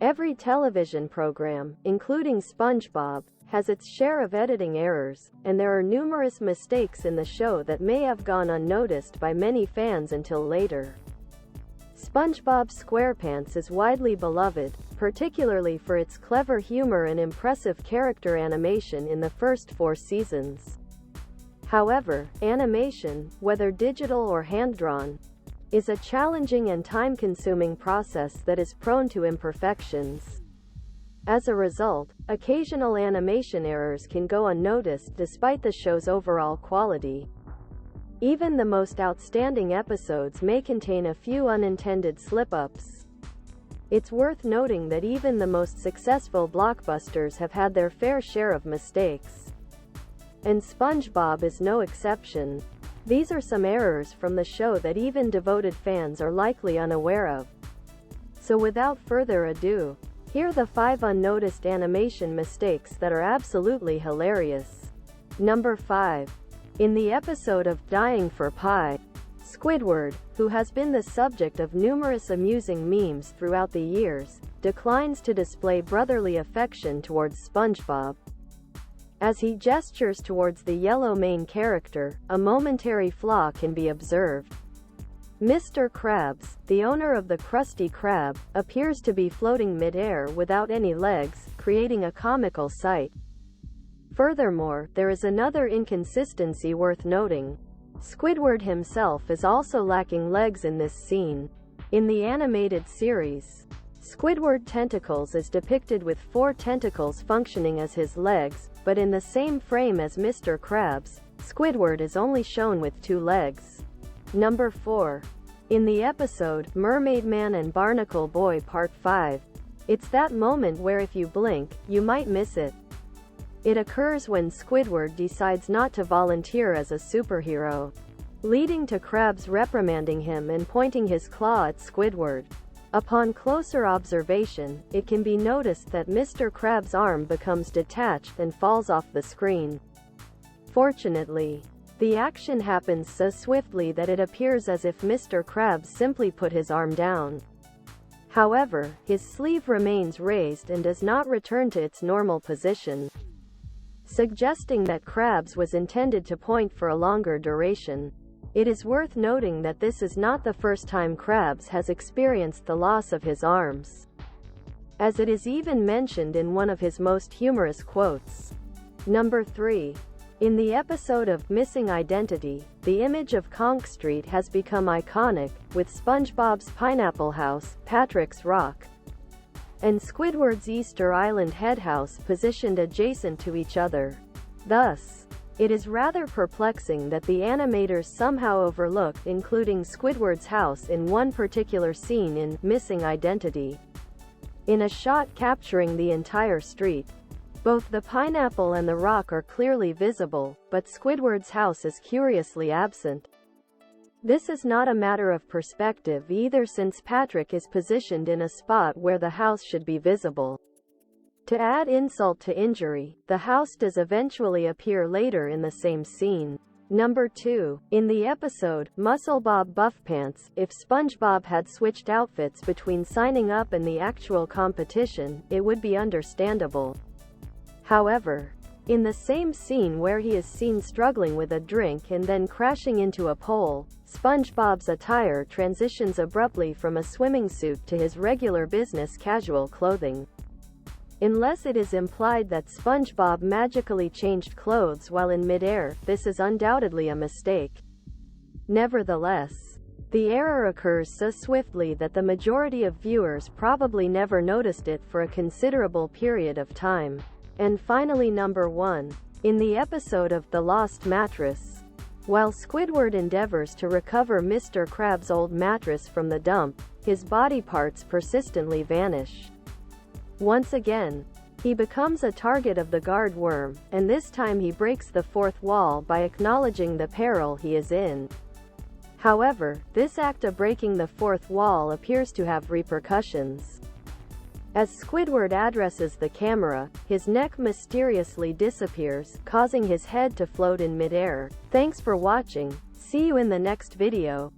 Every television program, including SpongeBob, has its share of editing errors, and there are numerous mistakes in the show that may have gone unnoticed by many fans until later. SpongeBob SquarePants is widely beloved, particularly for its clever humor and impressive character animation in the first 4 seasons. However, animation, whether digital or hand-drawn, is a challenging and time-consuming process that is prone to imperfections. As a result, occasional animation errors can go unnoticed despite the show's overall quality. Even the most outstanding episodes may contain a few unintended slip-ups. It's worth noting that even the most successful blockbusters have had their fair share of mistakes. And SpongeBob is no exception. These are some errors from the show that even devoted fans are likely unaware of. So without further ado, here are the 5 unnoticed animation mistakes that are absolutely hilarious. Number 5. In the episode of Dying for Pie, Squidward, who has been the subject of numerous amusing memes throughout the years, declines to display brotherly affection towards SpongeBob. As he gestures towards the yellow main character, a momentary flaw can be observed. Mr. Krebs, the owner of the Krusty Krab, appears to be floating mid-air without any legs, creating a comical sight. Furthermore, there is another inconsistency worth noting. Squidward himself is also lacking legs in this scene. In the animated series, Squidward tentacles is depicted with 4 tentacles functioning as his legs, but in the same frame as Mr. Krebs, Squidward is only shown with 2 legs. Number 4. In the episode Mermaid Man and Barnacle Boy Part 5, it's that moment where if you blink, you might miss it. It occurs when Squidward decides not to volunteer as a superhero, leading to Krabs reprimanding him and pointing his claw at Squidward. Upon closer observation, it can be noticed that Mr. Krabs' arm becomes detached and falls off the screen. Fortunately, the action happens so swiftly that it appears as if Mr. Krabs simply put his arm down. However, his sleeve remains raised and does not return to its normal position, suggesting that Krabs was intended to point for a longer duration. It is worth noting that this is not the first time Krabs has experienced the loss of his arms, as it is even mentioned in one of his most humorous quotes. Number 3. In the episode of Missing Identity, the image of Conch Street has become iconic, with SpongeBob's Pineapple House, Patrick's Rock, and Squidward's Easter Island Head House positioned adjacent to each other. Thus, it is rather perplexing that the animators somehow overlooked including Squidward's house in one particular scene in Missing Identity. In a shot capturing the entire street, both the pineapple and the rock are clearly visible, but Squidward's house is curiously absent. This is not a matter of perspective either, since Patrick is positioned in a spot where the house should be visible. To add insult to injury, the house does eventually appear later in the same scene. Number 2. In the episode Muscle Bob Buffpants, if SpongeBob had switched outfits between signing up and the actual competition, it would be understandable. However, in the same scene where he is seen struggling with a drink and then crashing into a pole, SpongeBob's attire transitions abruptly from a swimming suit to his regular business casual clothing. Unless it is implied that SpongeBob magically changed clothes while in midair, this is undoubtedly a mistake. Nevertheless, the error occurs so swiftly that the majority of viewers probably never noticed it for a considerable period of time. And finally, number 1. In the episode of The Lost Mattress, while Squidward endeavors to recover Mr. Krabs' old mattress from the dump, his body parts persistently vanish. Once again, he becomes a target of the guard worm, and this time he breaks the 4th wall by acknowledging the peril he is in. However, this act of breaking the 4th wall appears to have repercussions. As Squidward addresses the camera, his neck mysteriously disappears, causing his head to float in midair. Thanks for watching. See you in the next video.